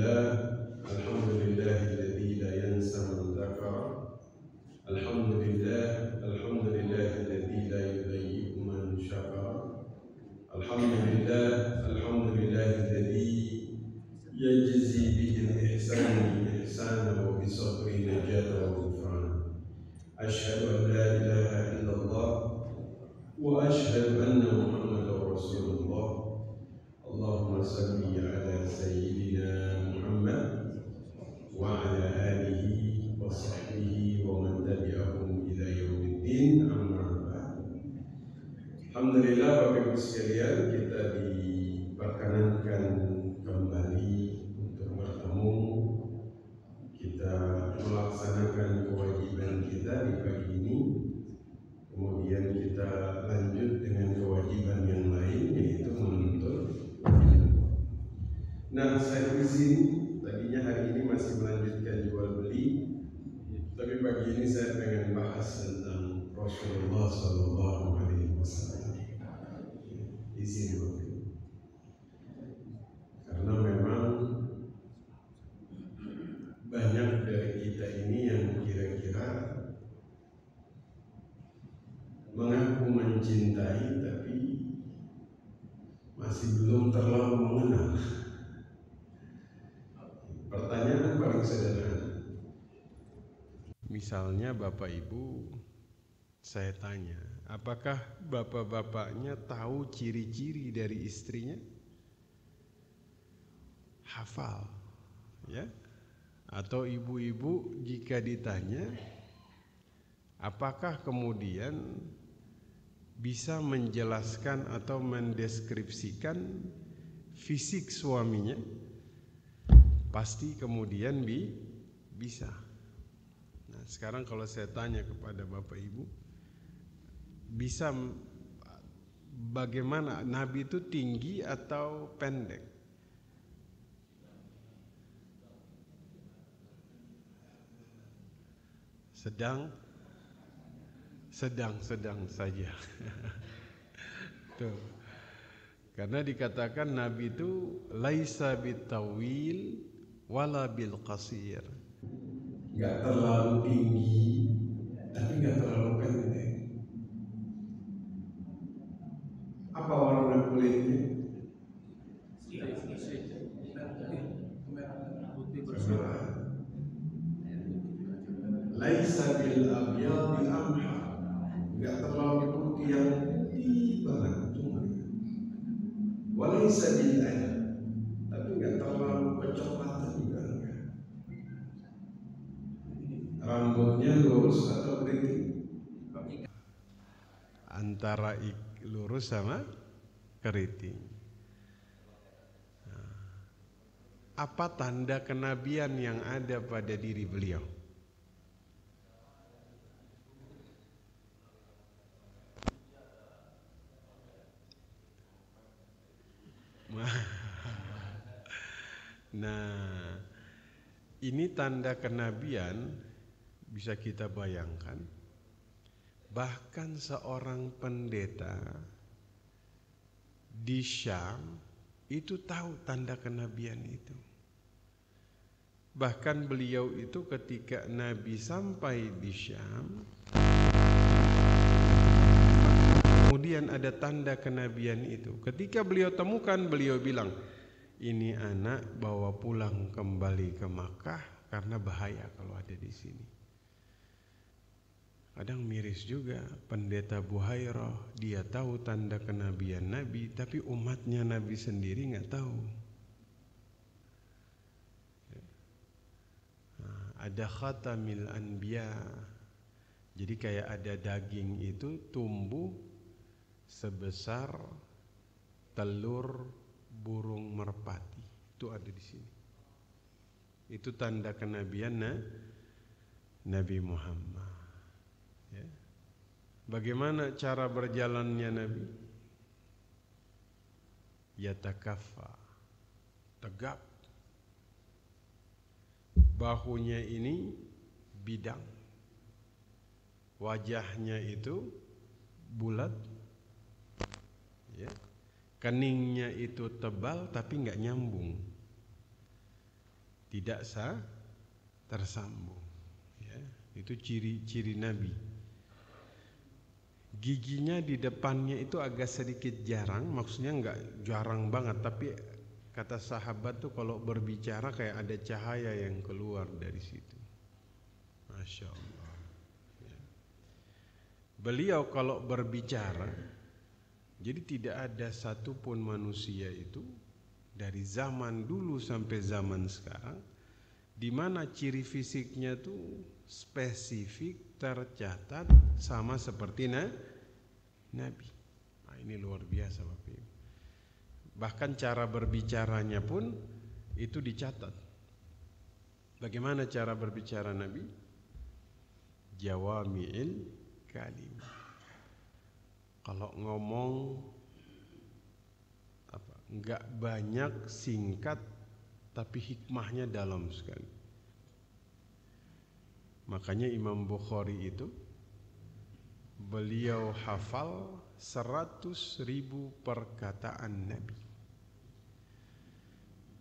alhamdulillahilladzi la yansa man dzakara. Alhamdulillahilladzi la yudayyi'u man syakara. Alhamdulillahilladzi yajzi bihil ihsani ihsana wa bisabri najata wa ghufrana. Asyhadu an la ilaha illallah wa asyhadu anna Muhammadar Rasulullah. Allahumma salli ala sayyidina Muhammad wa ala alihi wa sahbihi wa man tabi'ahum ila yaumiddin, amma ba'd. Alhamdulillah, Bapak Ibu sekalian, kita diperkenankan kembali untuk bertemu. Kita melaksanakan kewajiban kita di pagi ini. Kemudian kita lanjut dengan kewajiban yang lain, yaitu menuntut. Nah, saya di sini tadinya hari ini masih melanjutkan jual beli, tapi pagi ini saya pengen bahas tentang Rasulullah Sallallahu Alaihi Wasallam di sini, karena memang banyak dari kita ini yang kira-kira mengaku mencintai tapi masih belum terlalu mengenal. Pertanyaan paling sederhana. Misalnya Bapak Ibu, saya tanya, apakah bapak-bapaknya tahu ciri-ciri dari istrinya? Hafal, ya? Atau ibu-ibu jika ditanya, apakah kemudian bisa menjelaskan atau mendeskripsikan fisik suaminya? Pasti kemudian bisa. Nah, sekarang kalau saya tanya kepada Bapak Ibu, bisa bagaimana Nabi itu tinggi atau pendek? Sedang saja. Tuh. Karena dikatakan Nabi itu laisa bitawil wala bil qasir. Enggak terlalu tinggi tapi enggak terlalu pendek. Apa warna kulitnya? Merah. Laisa bil abyad bil amha. Enggak terlalu putih yang putih banget, cuma. Walaisa bil adab. Tapi enggak terlalu kecoklatan juga enggak. Rambutnya lurus atau keriting? Antara lurus sama keriting. Apa tanda kenabian yang ada pada diri beliau? Nah, ini tanda kenabian bisa kita bayangkan. Bahkan seorang pendeta di Syam itu tahu tanda kenabian itu. Bahkan beliau itu ketika Nabi sampai di Syam, kemudian ada tanda kenabian itu. Ketika beliau temukan, beliau bilang, ini anak bawa pulang kembali ke Makkah karena bahaya kalau ada di sini. Kadang miris juga, pendeta Buhairah, dia tahu tanda kenabian Nabi, tapi umatnya Nabi sendiri nggak tahu. Ada khatamil anbiya, jadi kayak ada daging itu tumbuh sebesar telur burung merpati, itu ada di sini. Itu tanda kenabian Nabi Muhammad. Ya. Bagaimana cara berjalannya Nabi? Yatakaffa, tegap. Bahunya ini bidang, wajahnya itu bulat, ya. Keningnya itu tebal tapi nggak nyambung. tidak tersambung. Ya, itu ciri-ciri Nabi. Giginya di depannya itu agak sedikit jarang, maksudnya enggak jarang banget, tapi kata sahabat tuh kalau berbicara kayak ada cahaya yang keluar dari situ. Masya Allah. Ya. Beliau kalau berbicara, jadi tidak ada satupun manusia itu dari zaman dulu sampai zaman sekarang di mana ciri fisiknya tuh spesifik tercatat sama seperti Nabi. Nah, ini luar biasa Bapak Ibu. Bahkan cara berbicaranya pun itu dicatat. Bagaimana cara berbicara Nabi? Jawami'il kalim. Kalau ngomong enggak banyak, singkat, tapi hikmahnya dalam sekali. Makanya Imam Bukhari itu beliau hafal 100.000 perkataan Nabi.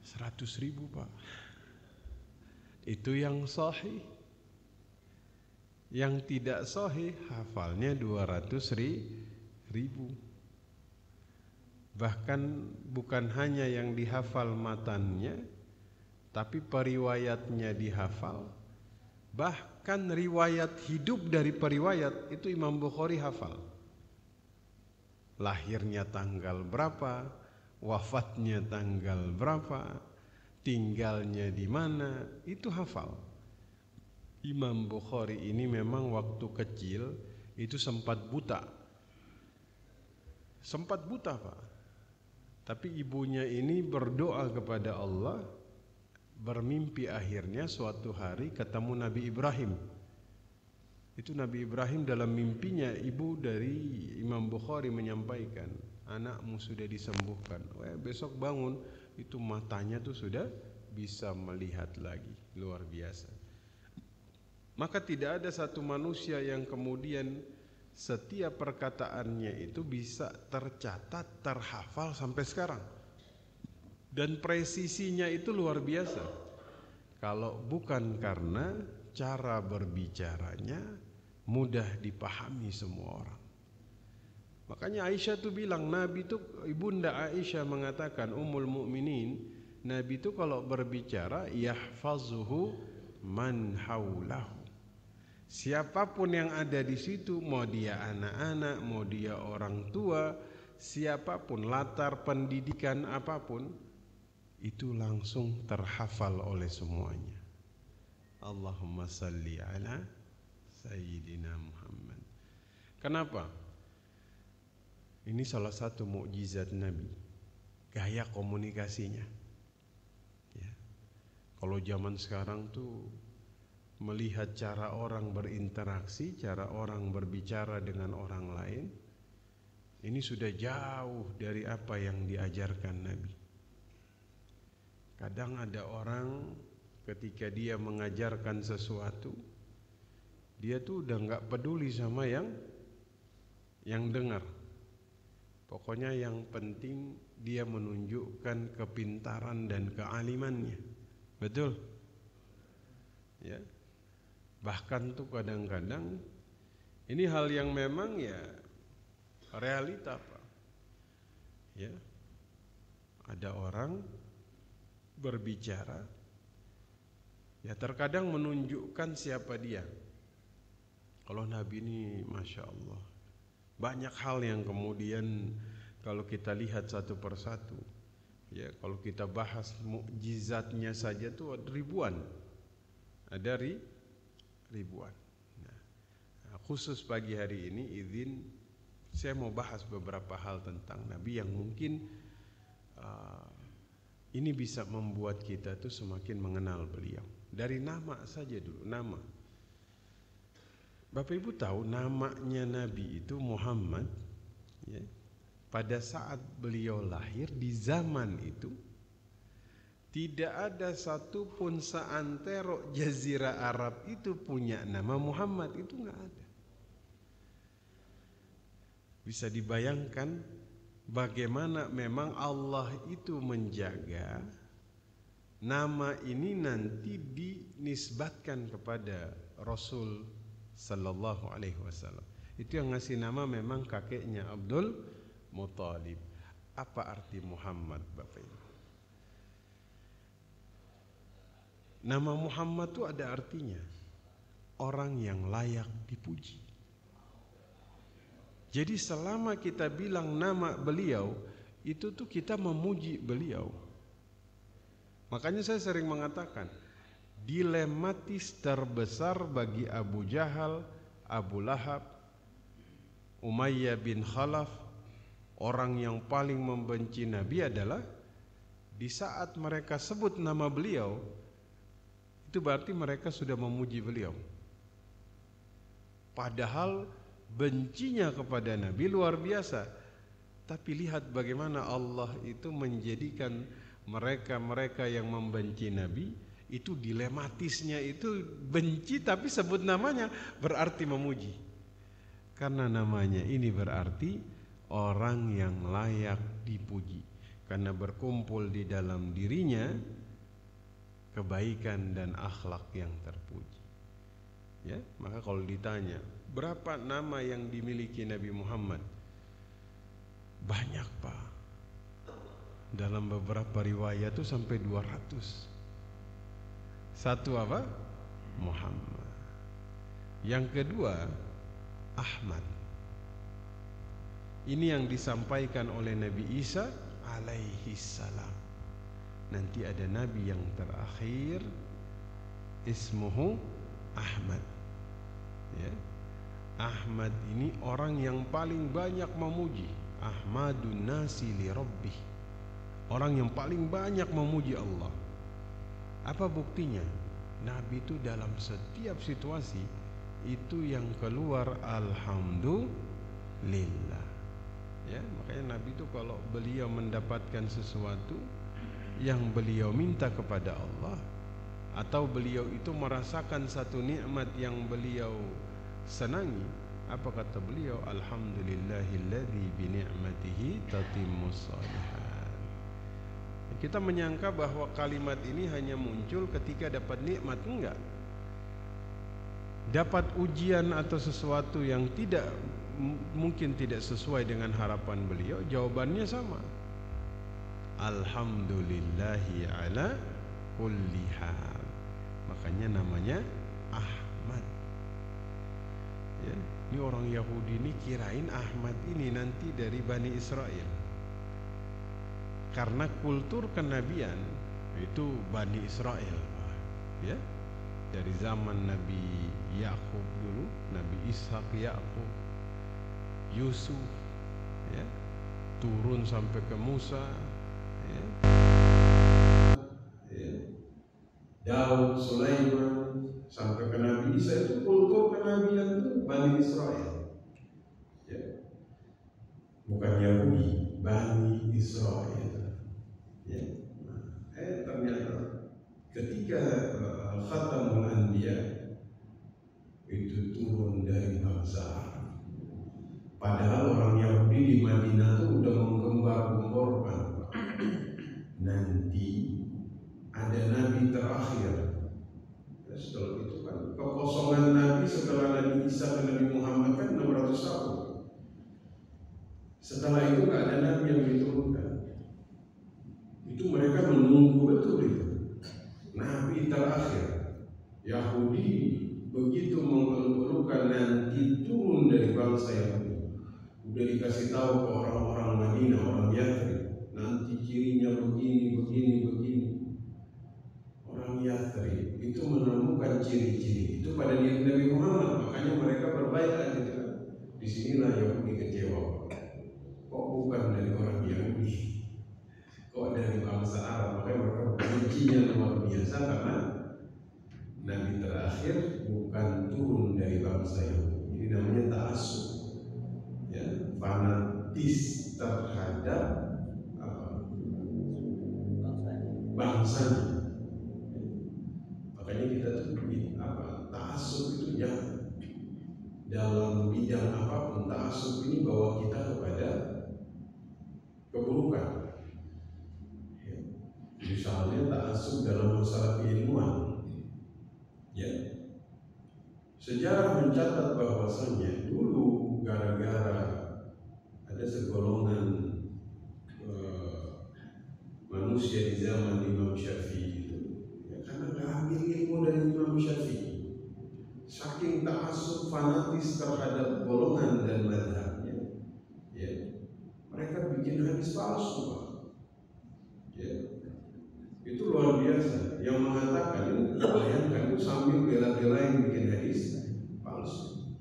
100.000 Pak. Itu yang sahih. Yang tidak sahih hafalnya 200.000. Bahkan bukan hanya yang dihafal matannya, tapi periwayatnya dihafal. Bahkan riwayat hidup dari periwayat itu Imam Bukhari hafal. Lahirnya tanggal berapa, wafatnya tanggal berapa, tinggalnya di mana, itu hafal. Imam Bukhari ini memang waktu kecil itu sempat buta. Sempat buta Pak. Tapi ibunya ini berdoa kepada Allah, bermimpi akhirnya suatu hari ketemu Nabi Ibrahim. Itu Nabi Ibrahim dalam mimpinya ibu dari Imam Bukhari menyampaikan, anakmu sudah disembuhkan. Besok bangun itu matanya tuh sudah bisa melihat lagi. Luar biasa. Maka tidak ada satu manusia yang kemudian setiap perkataannya itu bisa tercatat, terhafal sampai sekarang. Dan presisinya itu luar biasa. Kalau bukan karena cara berbicaranya mudah dipahami semua orang. Makanya Aisyah tuh bilang, Nabi tuh, Ibunda Aisyah mengatakan, Ummul Mukminin, Nabi tuh kalau berbicara yahfazuhu man haulahu. Siapapun yang ada di situ, mau dia anak-anak, mau dia orang tua, siapapun, latar pendidikan apapun, itu langsung terhafal oleh semuanya. Allahumma salli ala Sayyidina Muhammad. Kenapa? Ini salah satu mukjizat Nabi, gaya komunikasinya. Ya. Kalau zaman sekarang tuh melihat cara orang berinteraksi, cara orang berbicara dengan orang lain, ini sudah jauh dari apa yang diajarkan Nabi. Kadang ada orang ketika dia mengajarkan sesuatu, dia tuh udah nggak peduli sama yang dengar. Pokoknya yang penting dia menunjukkan kepintaran dan kealimannya. Betul? Ya. Bahkan tuh kadang-kadang ini hal yang memang ya realita Pak. Ya. Ada orang berbicara ya terkadang menunjukkan siapa dia. Kalau Nabi ini Masya Allah, banyak hal yang kemudian kalau kita lihat satu persatu, ya kalau kita bahas mukjizatnya saja tuh ribuan. Ada ribuan. Nah, khusus pagi hari ini izin saya mau bahas beberapa hal tentang Nabi yang mungkin ini bisa membuat kita tuh semakin mengenal beliau. Dari nama saja dulu, nama. Bapak Ibu tahu namanya Nabi itu Muhammad, ya. Pada saat beliau lahir di zaman itu tidak ada satupun seantero Jazirah Arab itu punya nama Muhammad, itu nggak ada. Bisa dibayangkan bagaimana memang Allah itu menjaga nama ini nanti dinisbatkan kepada Rasul Sallallahu Alaihi Wasallam. Itu yang ngasih nama memang kakeknya Abdul Muthalib. Apa arti Muhammad, Bapak Ibu? Nama Muhammad itu ada artinya orang yang layak dipuji. Jadi selama kita bilang nama beliau, itu tuh kita memuji beliau. Makanya saya sering mengatakan, dilematis terbesar bagi Abu Jahal, Abu Lahab, Umayyah bin Khalaf, orang yang paling membenci Nabi adalah di saat mereka sebut nama beliau, itu berarti mereka sudah memuji beliau. Padahal bencinya kepada Nabi luar biasa. Tapi lihat bagaimana Allah itu menjadikan mereka-mereka yang membenci Nabi itu dilematisnya itu benci tapi sebut namanya berarti memuji. Karena namanya ini berarti orang yang layak dipuji. Karena berkumpul di dalam dirinya kebaikan dan akhlak yang terpuji. Ya, maka kalau ditanya berapa nama yang dimiliki Nabi Muhammad, banyak Pak. Dalam beberapa riwayat itu sampai 200. Satu apa? Muhammad. Yang kedua Ahmad. Ini yang disampaikan oleh Nabi Isa alaihi salam. Nanti ada nabi yang terakhir ismuhu Ahmad. Ya. Ahmad ini orang yang paling banyak memuji. Ahmadun nasi li rabbih. Orang yang paling banyak memuji Allah. Apa buktinya? Nabi itu dalam setiap situasi itu yang keluar alhamdulillah. Ya, makanya Nabi itu kalau beliau mendapatkan sesuatu yang beliau minta kepada Allah, atau beliau itu merasakan satu nikmat yang beliau senangi, apa kata beliau? Alhamdulillahilladzi bi ni'matihi tatimmus shalihat. Kita menyangka bahwa kalimat ini hanya muncul ketika dapat nikmat. Enggak. Dapat ujian atau sesuatu yang mungkin tidak sesuai dengan harapan beliau, jawabannya sama. Alhamdulillahi ala kulli hal. Makanya namanya Ahmad. Ya, ini orang Yahudi ini kirain Ahmad ini nanti dari Bani Israel. Karena kultur kenabian itu Bani Israel, ya. Dari zaman Nabi Yakub dulu, Nabi Ishak, Yakub, Yusuf, ya, turun sampai ke Musa, ya. Ya. Daud, Sulaiman, sampai ke Nabi Isa, itu kultur kenabian itu Bani Israel, ya. Bukan Yahudi, Bani Israel, ya. Ternyata ketika Khatamul Anbiya itu turun dari bangsa Arab. Padahal orang Yahudi di Madinah itu udah menggembar-gemborkan nanti ada nabi terakhir. Ya, setelah itu kan kekosongan nabi setelah Nabi Isa dan Nabi Muhammad kan 600 tahun. Setelah itu gak ada nabi yang diturunkan. Itu mereka menunggu betul itu nabi terakhir. Yahudi begitu mengeluhkan nanti turun dari bangsa Yahudi, udah dikasih tahu ke orang-orang Madinah, orang Yathrib, nanti cirinya begini. Orang Yathrib itu menemukan ciri-ciri itu pada diri Nabi Muhammad, makanya mereka berbaikat gitu kan. Disinilah Yahudi kecewa, kok bukan dari orang Yahudi, kok dari bangsa Arab. Makanya mereka bencinya luar biasa karena nabi terakhir bukan turun dari bangsa Yahudi. Ini namanya ta'assub, ya, fanatis terhadap bangsanya. Makanya kita tuh ta'assub itu ya dalam bidang apapun. Ta'assub ini bawa kita kepada keburukan. Misalnya ta'assub ta'assub dalam masalah keilmuan. Ya, sejarah mencatat bahwasanya dulu gara-gara ada segolongan manusia di zaman Imam Syafi'i itu, ya, karena nggak ambil ilmu dari Imam Syafi'i, saking ta'assub fanatis terhadap golongan dan mazhabnya, ya, mereka bikin hadis palsu, Pak. Ya, itu luar biasa. Yang mengatakan itu, bayangkan itu sambil bela-bela yang bikin hadis palsu,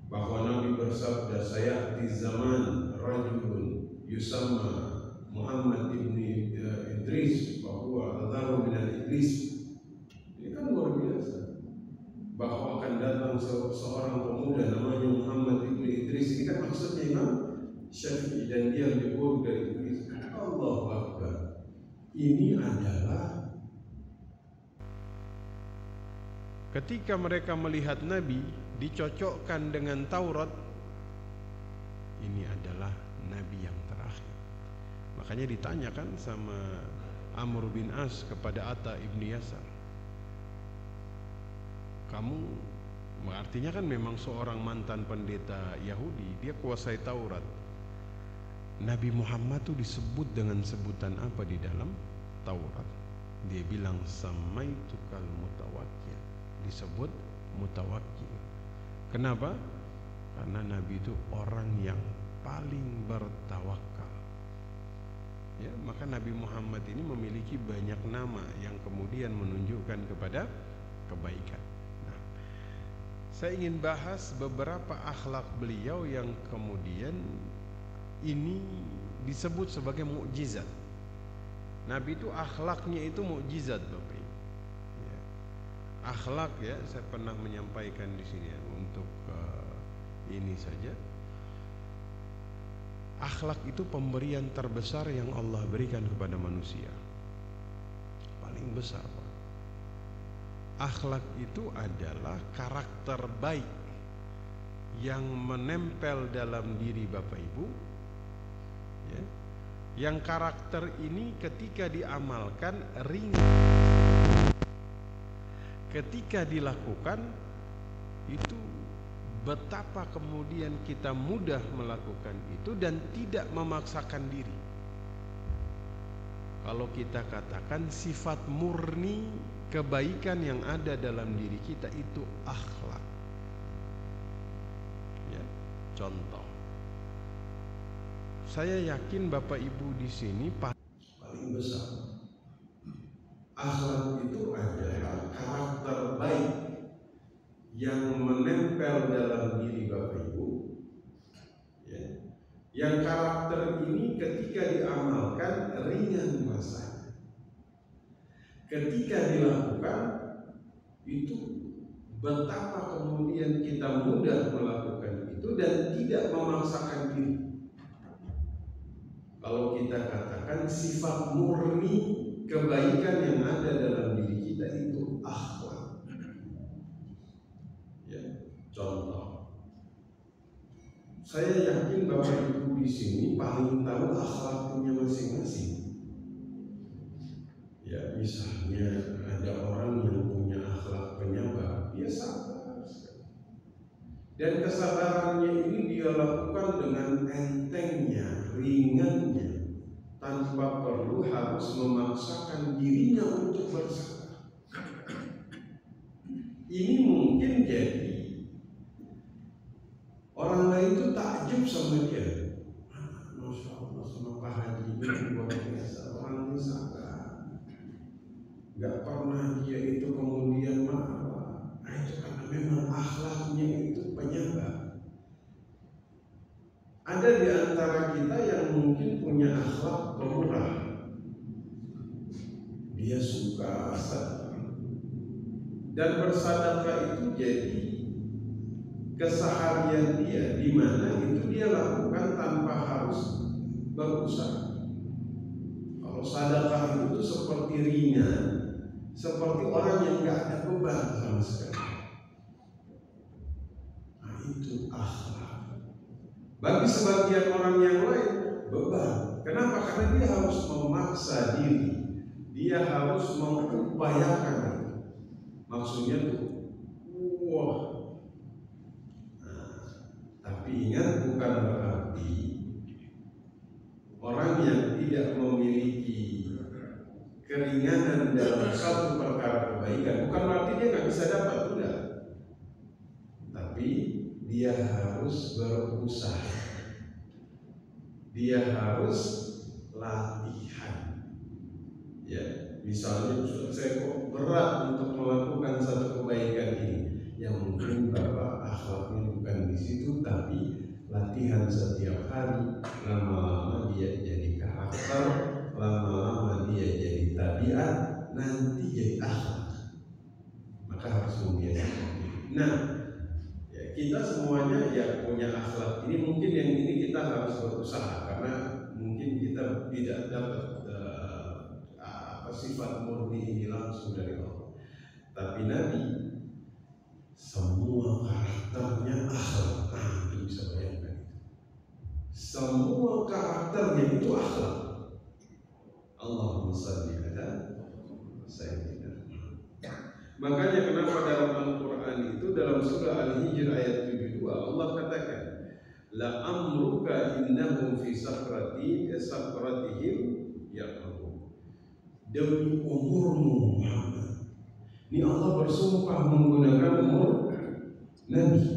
bahwa Nabi bersabda, saya di zaman rajulun yusamma Muhammad ibni Idris, bahwa adharu minal Idris. Ini kan luar biasa, bahwa akan datang seorang pemuda namanya Muhammad ibni Idris. Ini kan maksudnya Imam Syafi'i, dan dia lebih buruk dari Idris. Allahu Akbar. Ini adalah ketika mereka melihat Nabi dicocokkan dengan Taurat, ini adalah Nabi yang terakhir. Makanya ditanyakan sama Amr bin As kepada Atta ibni Yasar, kamu, artinya kan memang seorang mantan pendeta Yahudi, dia kuasai Taurat. Nabi Muhammad itu disebut dengan sebutan apa di dalam Taurat? Dia bilang samaitukal mutawakkil, disebut mutawakkil. Kenapa? Karena Nabi itu orang yang paling bertawakal. Ya, maka Nabi Muhammad ini memiliki banyak nama yang kemudian menunjukkan kepada kebaikan. Nah, saya ingin bahas beberapa akhlak beliau yang kemudian ini disebut sebagai mukjizat. Nabi itu akhlaknya itu mukjizat, Bapak Ibu. Ya. Akhlak, ya, saya pernah menyampaikan di sini ya, untuk ini saja. Akhlak itu pemberian terbesar yang Allah berikan kepada manusia, paling besar, Pak. Akhlak itu adalah karakter baik yang menempel dalam diri Bapak Ibu, ya, yang karakter ini ketika diamalkan ringan, ketika dilakukan itu betapa kemudian kita mudah melakukan itu dan tidak memaksakan diri. Kalau kita katakan sifat murni kebaikan yang ada dalam diri kita itu akhlak. Ya, contoh, saya yakin Bapak Ibu di sini paling besar. Akhlak itu adalah karakter baik yang menempel dalam diri Bapak Ibu, ya, yang karakter ini ketika diamalkan ringan rasanya, ketika dilakukan itu betapa kemudian kita mudah melakukan itu dan tidak memaksakan diri. Kalau kita katakan sifat murni kebaikan yang ada dalam diri kita itu akhlak. Contoh, saya yakin Bapak Ibu di sini paling tahu akhlaknya masing-masing. Ya, misalnya ada orang yang punya akhlak penyabar, dia sabar sekali. Dan kesabarannya ini dia lakukan dengan entengnya, ringannya, tanpa perlu harus memaksakan dirinya untuk bersabar. Ini mungkin jadi orang lain itu takjub sama dia. Masya Allah, sama Pak Haji ini luar biasa, orang ini sabar, gak pernah dia itu kemudian marah. Nah, itu karena memang akhlaknya itu penyabar. Ada di antara kita yang mungkin punya akhlak pemurah, dia suka sedekah, dan bersedekah itu jadi keseharian dia, di mana itu dia lakukan tanpa harus berusaha. Kalau sedekah itu seperti ringan, seperti orang yang nggak ada beban sama sekali. Nah, itu akhlak. Bagi sebagian orang yang lain beban. Kenapa? Karena dia harus memaksa diri, dia harus mengupayakan. Maksudnya tuh, wah. Nah, tapi ingat, bukan berarti orang yang tidak memiliki keringanan dalam satu perkara kebaikan, bukan berarti dia nggak bisa dapat, enggak. Tapi dia harus berusaha, dia harus latihan. Ya, misalnya saya kok berat untuk melakukan satu kebaikan ini, yang mungkin Bapak akhlaknya bukan di situ, tapi latihan setiap hari, lama-lama dia jadi karakter, lama-lama dia jadi tabiat, nanti jadi akhlak. Maka harus membiasakan. Nah, ya, kita semuanya ya punya akhlak ini. Mungkin yang ini kita harus berusaha, karena mungkin kita tidak dapat sifat murni ini langsung dari Allah. Tapi Nabi semua karakternya akhlak. Itu bisa bayangkan. Semua karakternya itu akhlak. Allahumma shalli ala sayyidina. Makanya kenapa dalam Al-Quran itu, dalam surah Al-Hijr ayat 72, Allah katakan, la amruka innahum fi sakratihim ya'mahun. Demi umurmu Muhammad. Ini Allah bersumpah menggunakan umur Nabi.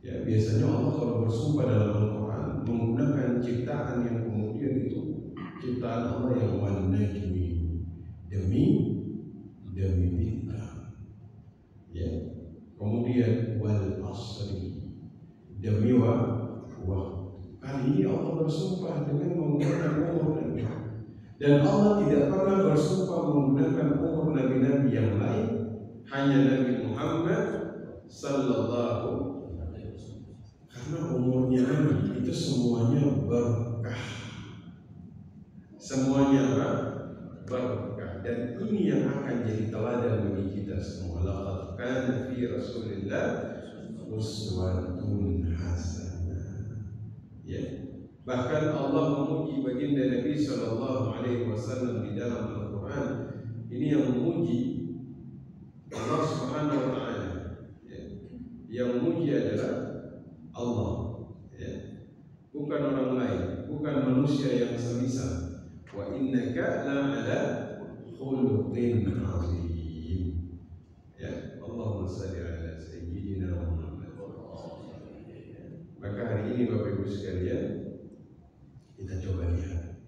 Ya, biasanya Allah kalau bersumpah dalam Al-Quran menggunakan ciptaan yang kemudian itu ciptaan Allah yang wan-najmi, demi bintang. Ya. Kemudian wal asri, demi waktu. Kali ini Allah bersumpah dengan menggunakan umur Nabi. Dan Allah tidak pernah bersumpah menggunakan umur nabi-nabi yang lain, hanya Nabi Muhammad sallallahu alaihi wasallam. Karena umurnya Nabi itu semuanya berkah. Semuanya berkah, dan ini yang akan jadi teladan bagi kita semua. Laqad kana fi Rasulillah uswatun hasanah. Ya. Bahkan Allah memuji baginda Nabi Sallallahu Alaihi Wasallam di dalam Al-Quran. Ini yang memuji Allah Subhanahu Wa Taala. Ya. Yang memuji adalah Allah, ya. Bukan orang lain, bukan manusia yang semisal. Wa innaka la'ala khuluqin azim. Ya, Allahumma shalli ala sayyidina Muhammad. Maka hari ini Bapak Ibu sekalian, kita coba lihat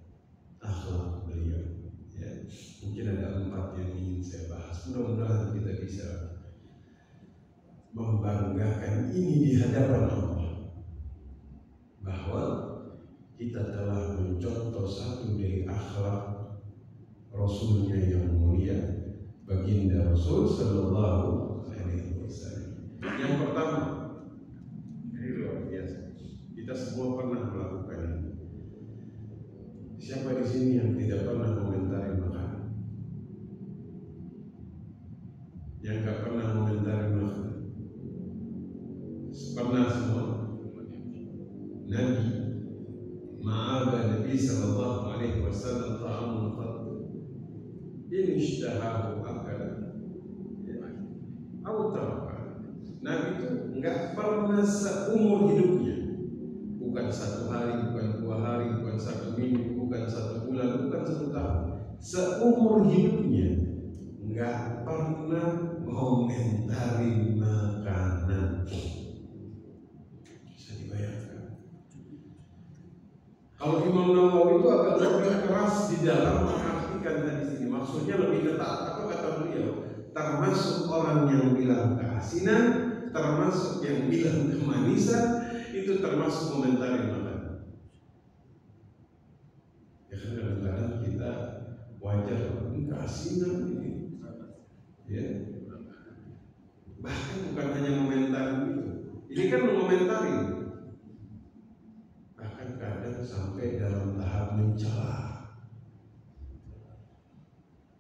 akhlak beliau. Ya, mungkin ada 4 yang ingin saya bahas. Mudah-mudahan kita bisa membanggakan ini di hadapan Allah, bahwa kita telah mencontoh satu dari akhlak Rasulnya yang mulia, baginda Rasul Sallallahu Alaihi Wasallam. Yang pertama, ini luar biasa. Kita semua pernah melakukan ini. Siapa di sini yang tidak pernah komentari makanan? Yang nggak pernah komentari makanan? Pernah semua. Nabi ma'aba Nabi sallallahu alaihi wasallam ta'amun qattu in ishtahahu akala atau taraka. Nabi itu nggak pernah seumur hidupnya, bukan 1 hari, bukan 2 hari, bukan 1 minggu, bukan 1 bulan, bukan 1 tahun, seumur hidupnya nggak pernah komentari makanan. Bisa dibayangkan. Kalau Imam Nawawi itu agak lebih keras di dalam mengartikan hadis ini, maksudnya lebih ketat. Apa kata beliau? Termasuk orang yang bilang keasinan, termasuk yang bilang kemanisan, itu termasuk komentari makanan. Ya kan kadang-kadang kita wajar keasinan ini. Ya. Bahkan bukan hanya komentari itu. Ini kan mengomentari. Bahkan kadang sampai dalam tahap mencela.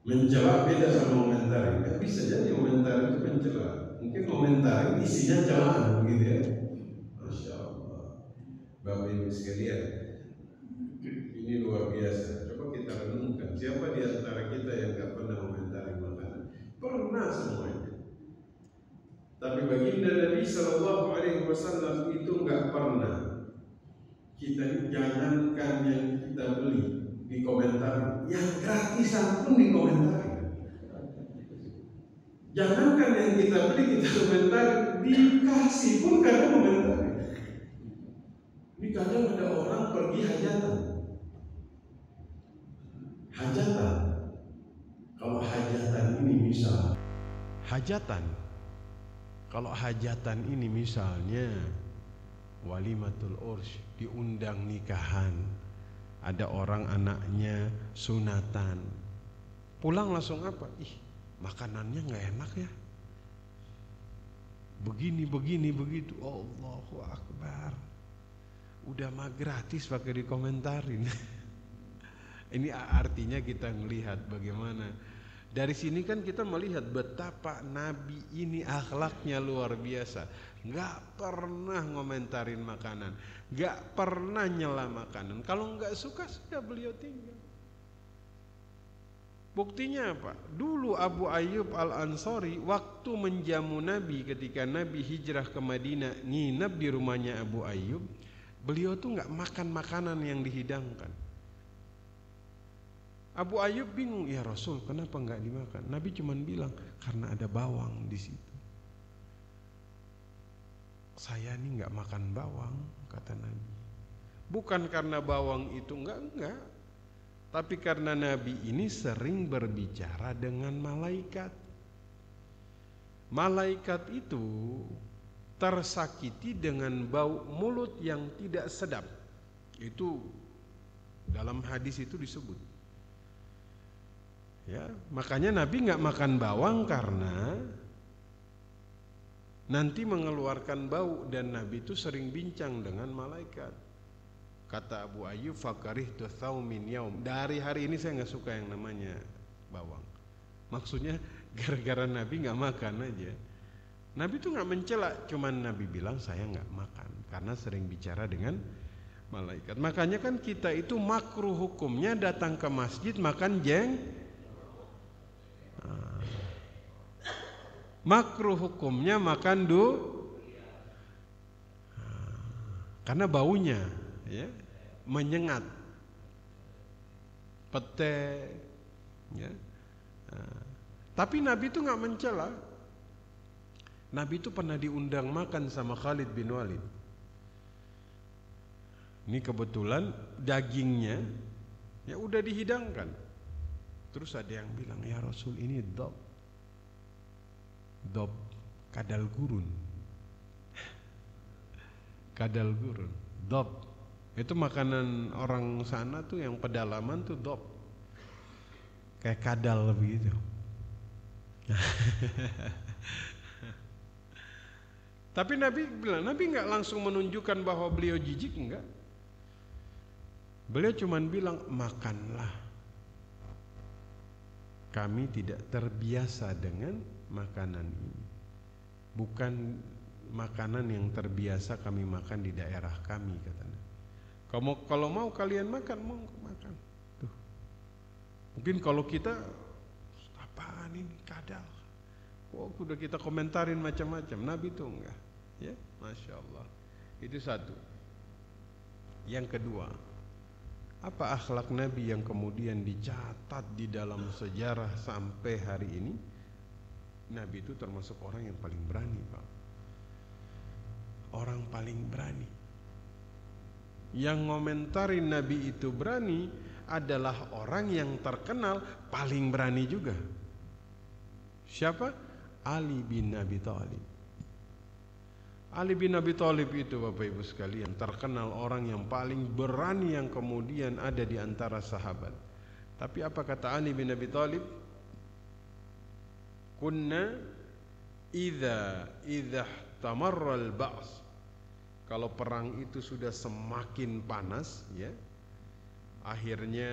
Mencela beda sama komentari. Kan bisa jadi komentari itu mencela. Mungkin komentari isinya celaan begitu ya. Masya Allah. Bapak Ibu sekalian, ini luar biasa. Coba kita renungkan Siapa di antara kita yang nggak pernah komentari makanan? Pernah semuanya. Tapi baginda Nabi Shallallahu Alaihi Wasallam itu nggak pernah. Kita jangankan yang kita beli dikomentari, yang gratisan pun dikomentari. Jangankan yang kita beli kita komentari, dikasih pun kadang komentari. Ini kadang ada orang pergi hajatan. Hajatan. Kalau hajatan ini misal, kalau hajatan ini misalnya walimatul urs, diundang nikahan, ada orang anaknya sunatan, pulang langsung apa? Ih, makanannya nggak enak ya, begini begitu. Allahu Akbar. Udah mah gratis pakai dikomentarin. Ini artinya kita melihat bagaimana dari sini kan kita melihat betapa Nabi ini akhlaknya luar biasa. Nggak pernah ngomentarin makanan, nggak pernah nyela makanan. Kalau nggak suka sudah beliau tinggal. Buktinya apa? Dulu Abu Ayyub Al-Ansari waktu menjamu Nabi ketika Nabi hijrah ke Madinah, nginep di rumahnya Abu Ayyub, beliau tuh nggak makan makanan yang dihidangkan. Abu Ayyub bingung, ya Rasul, kenapa nggak dimakan? Nabi cuma bilang, karena ada bawang di situ. Saya ini nggak makan bawang, kata Nabi. Bukan karena bawang itu enggak. Tapi karena Nabi ini sering berbicara dengan malaikat. Malaikat itu tersakiti dengan bau mulut yang tidak sedap. Itu dalam hadis itu disebut. Ya, makanya Nabi nggak makan bawang karena nanti mengeluarkan bau, dan Nabi itu sering bincang dengan malaikat. Kata Abu Ayyub, fakarihtu thawmin yaum. Dari hari ini saya nggak suka yang namanya bawang. Maksudnya gara-gara Nabi nggak makan aja. Nabi itu nggak mencela, cuman Nabi bilang saya nggak makan karena sering bicara dengan malaikat. Makanya kan kita itu makruh hukumnya datang ke masjid makan makruh hukumnya makan karena baunya ya menyengat, pete ya. Tapi Nabi itu nggak mencela. Nabi itu pernah diundang makan sama Khalid bin Walid. Ini kebetulan dagingnya ya udah dihidangkan. Terus ada yang bilang, ya Rasul, ini dob kadal gurun. Kadal gurun, dob itu makanan orang sana tuh yang pedalaman tuh dob, kayak kadal begitu. Tapi Nabi bilang, Nabi nggak langsung menunjukkan bahwa beliau jijik, enggak. Beliau cuma bilang, makanlah. Kami tidak terbiasa dengan makanan ini. Bukan makanan yang terbiasa kami makan di daerah kami, katanya. Kalau mau kalian makan, mau makan. Tuh. Mungkin kalau kita, apaan ini kadal? Oh, udah kita komentarin macam-macam. Nabi itu enggak, ya, masya Allah. Itu satu. Yang kedua, apa akhlak Nabi yang kemudian dicatat di dalam sejarah sampai hari ini? Nabi itu termasuk orang yang paling berani, Pak. Orang paling berani. Yang ngomentarin Nabi itu berani adalah orang yang terkenal paling berani juga. Siapa? Ali bin Abi Thalib. Ali bin Abi Thalib itu, Bapak Ibu sekalian, terkenal orang yang paling berani yang kemudian ada di antara sahabat. Tapi apa kata Ali bin Abi Thalib? Kunna idza tamarra al-ba's. Kalau perang itu sudah semakin panas, ya, akhirnya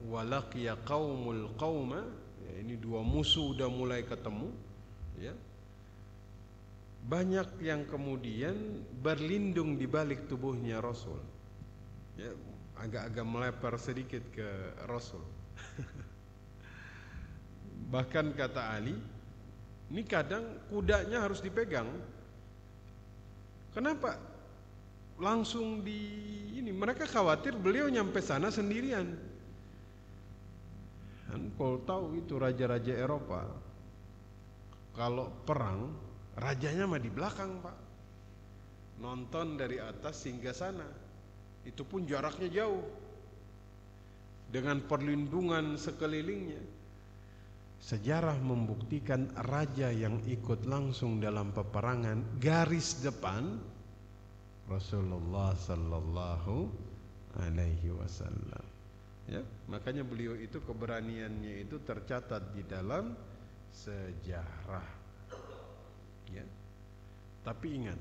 walaqiya qaumul qauma, ya, ini dua musuh udah mulai ketemu, ya. Banyak yang kemudian berlindung di balik tubuhnya Rasul. Ya, agak-agak melebar sedikit ke Rasul. Bahkan kata Ali, ini kadang kudanya harus dipegang. Kenapa? Langsung ini mereka khawatir beliau nyampe sana sendirian. Dan kalau tahu itu raja-raja Eropa, kalau perang rajanya mah di belakang, Pak. Nonton dari atas singgah sana. Itu pun jaraknya jauh. Dengan perlindungan sekelilingnya. Sejarah membuktikan raja yang ikut langsung dalam peperangan garis depan Rasulullah sallallahu alaihi wasallam. Ya, makanya beliau itu keberaniannya itu tercatat di dalam sejarah. Ya. Tapi ingat,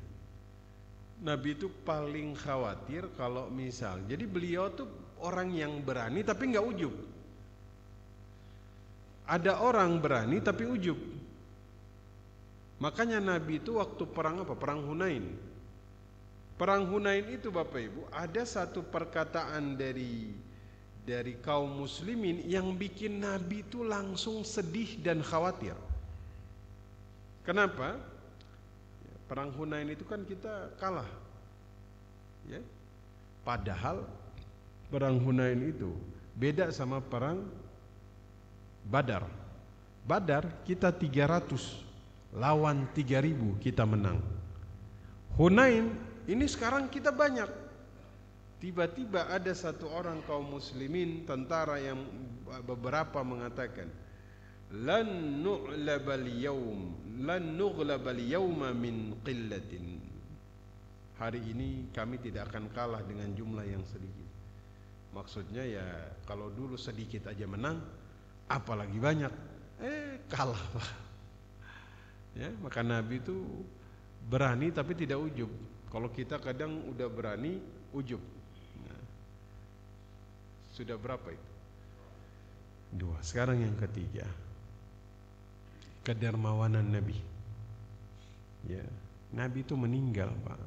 Nabi itu paling khawatir kalau misal, jadi beliau tuh orang yang berani tapi nggak ujub. Ada orang berani tapi ujub. Makanya Nabi itu waktu perang apa? Perang Hunain. Perang Hunain itu Bapak Ibu, ada satu perkataan dari kaum muslimin yang bikin Nabi itu langsung sedih dan khawatir. Kenapa? Perang Hunain itu kan kita kalah. Ya. Padahal perang Hunain itu beda sama perang Badar. Badar kita 300 lawan 3000 kita menang. Hunain ini sekarang kita banyak. Tiba-tiba ada satu orang kaum muslimin, tentara yang beberapa mengatakan, lan nughlabal yawma min qillatin. Hari ini kami tidak akan kalah dengan jumlah yang sedikit. Maksudnya ya kalau dulu sedikit aja menang, apalagi banyak, kalah Pak. Ya, maka Nabi itu berani tapi tidak ujub. Kalau kita kadang udah berani ujub. Nah, sudah berapa itu? 2. Sekarang yang ketiga, kedermawanan Nabi. Ya, Nabi itu meninggal Pak.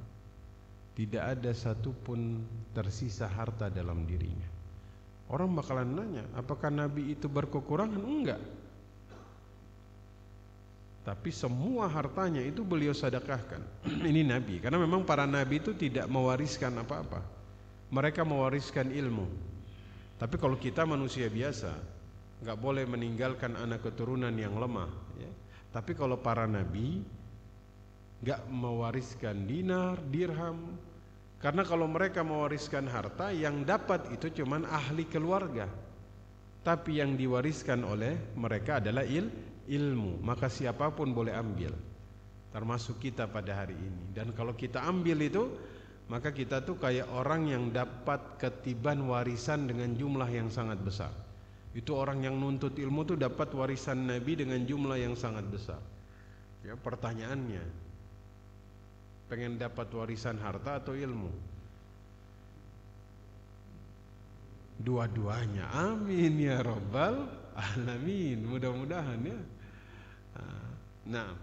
Tidak ada satupun tersisa harta dalam dirinya. Orang bakalan nanya, apakah Nabi itu berkekurangan? Enggak. Tapi semua hartanya itu beliau sedekahkan. Ini Nabi, karena memang para Nabi itu tidak mewariskan apa-apa. Mereka mewariskan ilmu. Tapi kalau kita manusia biasa, enggak boleh meninggalkan anak keturunan yang lemah. Ya. Tapi kalau para Nabi enggak mewariskan dinar, dirham. Karena kalau mereka mewariskan harta, yang dapat itu cuman ahli keluarga. Tapi yang diwariskan oleh mereka adalah ilmu. Maka siapapun boleh ambil. Termasuk kita pada hari ini. Dan kalau kita ambil itu, maka kita tuh kayak orang yang dapat ketiban warisan dengan jumlah yang sangat besar. Itu orang yang nuntut ilmu tuh dapat warisan Nabi dengan jumlah yang sangat besar. Ya, pertanyaannya, pengen dapat warisan harta atau ilmu? Dua-duanya. Amin ya rabbal alamin. Mudah-mudahan ya. Nah,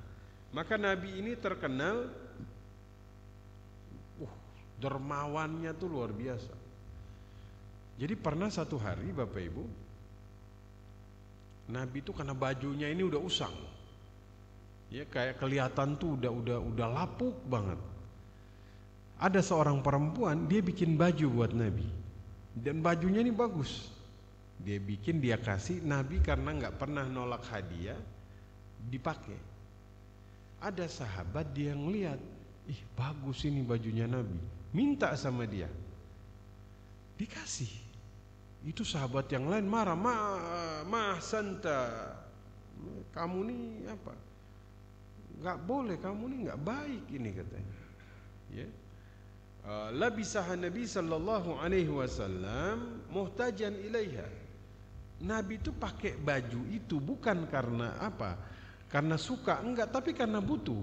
maka Nabi ini terkenal dermawannya tuh luar biasa. Jadi pernah satu hari Bapak Ibu, Nabi itu karena bajunya ini udah usang. Ya kayak kelihatan tuh udah lapuk banget. Ada seorang perempuan, dia bikin baju buat Nabi. Dan bajunya ini bagus. Dia bikin, dia kasih Nabi karena nggak pernah nolak hadiah, dipakai. Ada sahabat dia ngeliat, ih bagus ini bajunya Nabi. Minta sama dia. Dikasih. Itu sahabat yang lain marah, santa. Kamu nih apa? Nggak boleh, kamu nih nggak baik ini katanya. Ya. Labisaha Nabi sallallahu alaihi wasallam muhtajan ilaiha. Nabi itu pakai baju itu bukan karena apa? Karena suka, enggak, tapi karena butuh.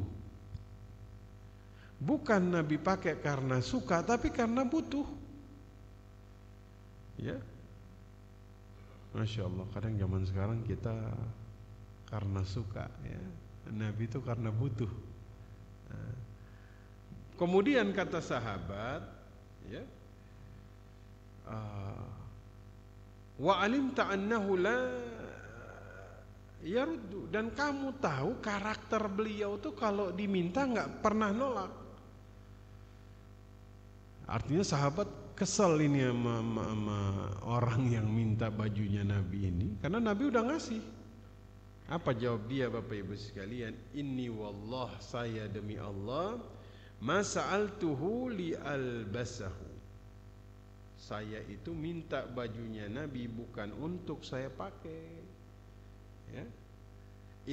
Bukan Nabi pakai karena suka, tapi karena butuh. Ya. Masya Allah, kadang zaman sekarang kita karena suka ya. Nabi itu karena butuh. Kemudian kata sahabat, ya, Wa alimta annahu la yaruddu, dan kamu tahu karakter beliau tuh kalau diminta nggak pernah nolak. Artinya sahabat kesel ini sama orang yang minta bajunya Nabi ini, karena Nabi udah ngasih. Apa jawab dia, Bapak Ibu sekalian? Inni wallah, saya demi Allah, ma sa'altuhu li albasahu. Saya itu minta bajunya Nabi bukan untuk saya pakai. Ya.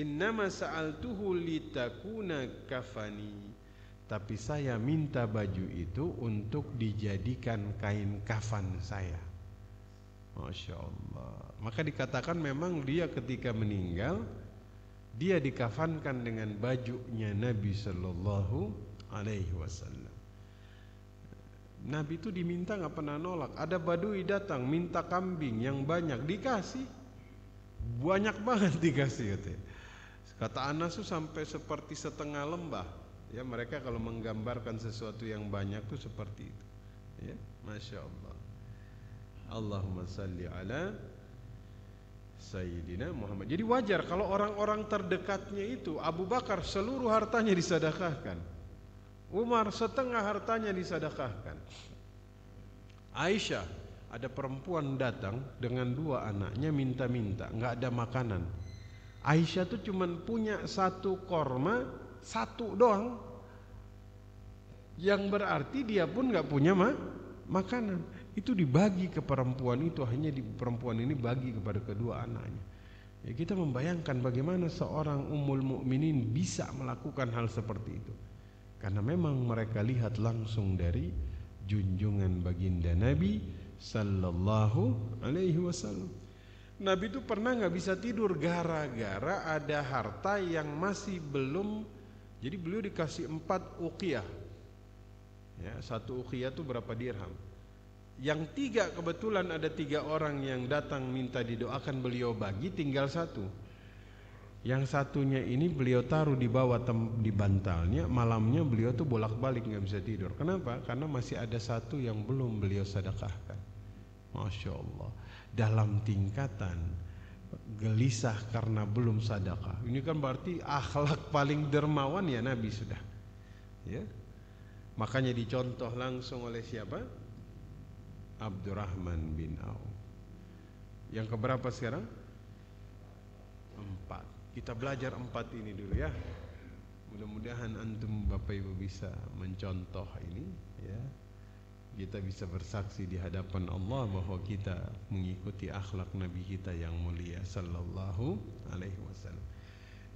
Innama sa'altuhu litakuna kafani. Tapi saya minta baju itu untuk dijadikan kain kafan saya. Masya Allah. Maka dikatakan memang dia ketika meninggal, dia dikafankan dengan bajunya Nabi Sallallahu Alaihi Wasallam. Nabi itu diminta nggak pernah nolak. Ada badui datang minta kambing yang banyak, dikasih. Banyak banget dikasih katanya. Kata Anas itu sampai seperti setengah lembah. Ya, mereka kalau menggambarkan sesuatu yang banyak itu seperti itu. Ya, Masya Allah. Allahumma salli ala Sayyidina Muhammad. Jadi wajar kalau orang-orang terdekatnya itu, Abu Bakar seluruh hartanya disedekahkan, Umar setengah hartanya disedekahkan. Aisyah, ada perempuan datang dengan 2 anaknya minta-minta, nggak ada makanan. Aisyah tuh cuman punya 1 korma, 1 doang, yang berarti dia pun nggak punya makanan. Itu dibagi ke perempuan itu, hanya perempuan ini bagi kepada kedua anaknya. Ya, kita membayangkan bagaimana seorang Ummul Mukminin bisa melakukan hal seperti itu, karena memang mereka lihat langsung dari junjungan baginda Nabi Sallallahu Alaihi Wasallam. Nabi itu pernah nggak bisa tidur gara-gara ada harta yang masih belum. Jadi beliau dikasih 4 uqiyah. Ya, 1 uqiyah itu berapa dirham? Yang 3 kebetulan ada 3 orang yang datang minta didoakan, beliau bagi, tinggal 1. Yang satunya ini beliau taruh di bawah di bantalnya. Malamnya beliau tuh bolak-balik nggak bisa tidur. Kenapa? Karena masih ada 1 yang belum beliau sedekahkan. Masya Allah. Dalam tingkatan gelisah karena belum sedekah. Ini kan berarti akhlak paling dermawan ya Nabi sudah. Ya. Makanya dicontoh langsung oleh siapa? Abdurrahman bin Auf. Yang keberapa sekarang? 4. Kita belajar 4 ini dulu ya. Mudah-mudahan antum Bapak Ibu bisa mencontoh ini ya. Kita bisa bersaksi di hadapan Allah bahwa kita mengikuti akhlak Nabi kita yang mulia Sallallahu Alaihi Wasallam.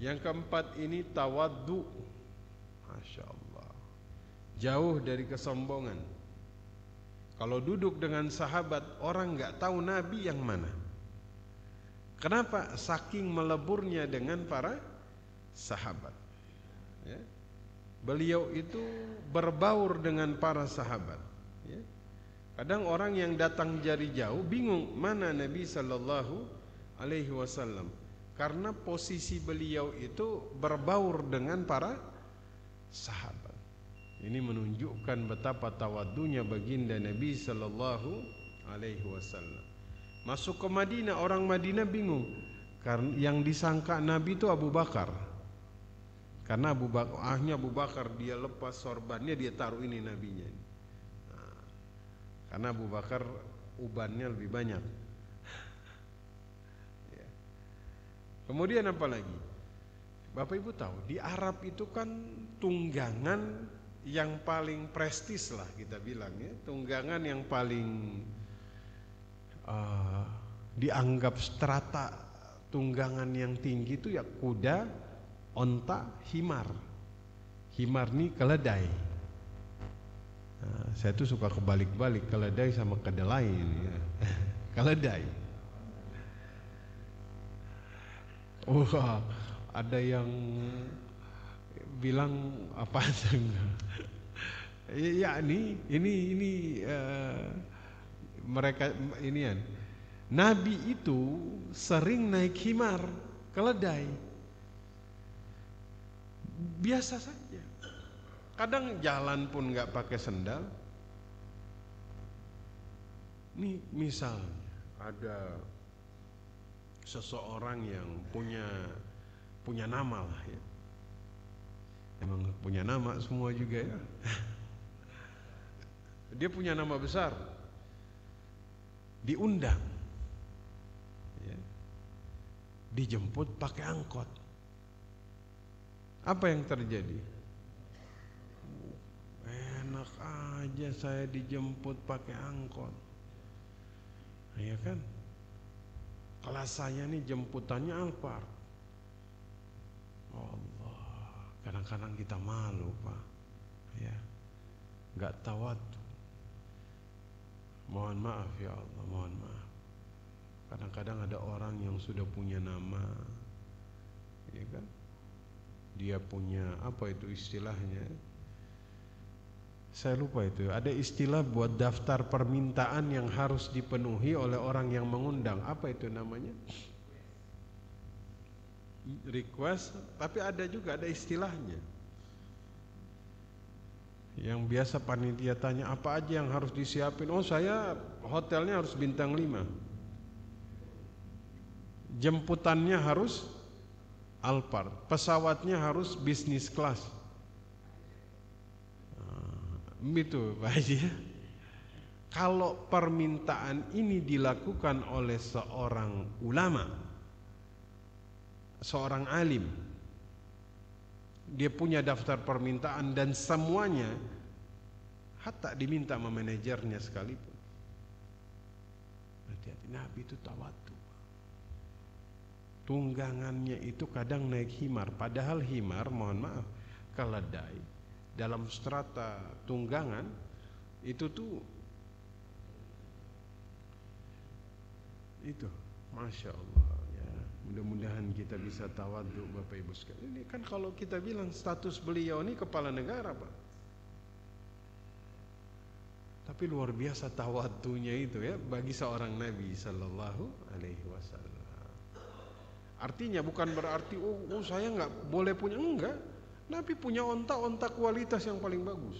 Yang keempat ini tawaddu. Masya Allah. Jauh dari kesombongan. Kalau duduk dengan sahabat, orang nggak tahu Nabi yang mana. Kenapa? Saking meleburnya dengan para sahabat. Ya. Beliau itu berbaur dengan para sahabat. Ya. Kadang orang yang datang dari jauh bingung mana Nabi Sallallahu Alaihi Wasallam, karena posisi beliau itu berbaur dengan para sahabat. Ini menunjukkan betapa tawadunya baginda Nabi Sallallahu Alaihi Wasallam. Masuk ke Madinah, orang Madinah bingung, karena yang disangka Nabi itu Abu Bakar. Karena Abu Bakar dia lepas sorbannya, dia taruh ini nabinya. Nah, karena Abu Bakar ubannya lebih banyak. Ya. Kemudian apa lagi? Bapak Ibu tahu di Arab itu kan tunggangan yang paling prestis lah kita bilang ya, tunggangan yang paling dianggap strata tunggangan yang tinggi itu ya kuda, onta, himar. Himar nih keledai. Nah, saya tuh suka kebalik-balik keledai sama kedelai ini ya. Keledai. Ada yang bilang apa enggak? Ya ini mereka inian. Nabi itu sering naik himar, keledai. Biasa saja. Kadang jalan pun nggak pakai sendal. Ini misal ada seseorang yang punya nama lah ya. Emang punya nama semua juga ya. Dia punya nama besar, diundang, ya, dijemput pakai angkot. Apa yang terjadi? Enak aja saya dijemput pakai angkot, ya kan? Kelas saya nih jemputannya Alphard. Allah, kadang-kadang kita malu Pak, ya, nggak tawadu. Mohon maaf ya Allah, mohon maaf. Kadang-kadang ada orang yang sudah punya nama, ya kan? Dia punya apa itu istilahnya? Saya lupa itu. Ada istilah buat daftar permintaan yang harus dipenuhi oleh orang yang mengundang. Apa itu namanya? Request. Tapi ada juga ada istilahnya. Yang biasa panitia tanya apa aja yang harus disiapin. Oh saya hotelnya harus bintang 5. Jemputannya harus Alphard. Pesawatnya harus bisnis kelas. Itu Pak Haji. Kalau permintaan ini dilakukan oleh seorang ulama, seorang alim, dia punya daftar permintaan dan semuanya, hatta diminta sama manajernya sekalipun. Hati-hati, Nabi itu tawadu. Tunggangannya itu kadang naik himar, padahal himar, mohon maaf, keledai dalam strata tunggangan itu tuh itu, masya Allah ya. Mudah-mudahan kita bisa tawadhu Bapak Ibu sekalian. Ini kan kalau kita bilang status beliau ini kepala negara Pak, tapi luar biasa tawadhunya itu ya bagi seorang Nabi Sallallahu Alaihi Wasallam. Artinya bukan berarti oh saya nggak boleh punya, enggak. Nabi punya onta kualitas yang paling bagus.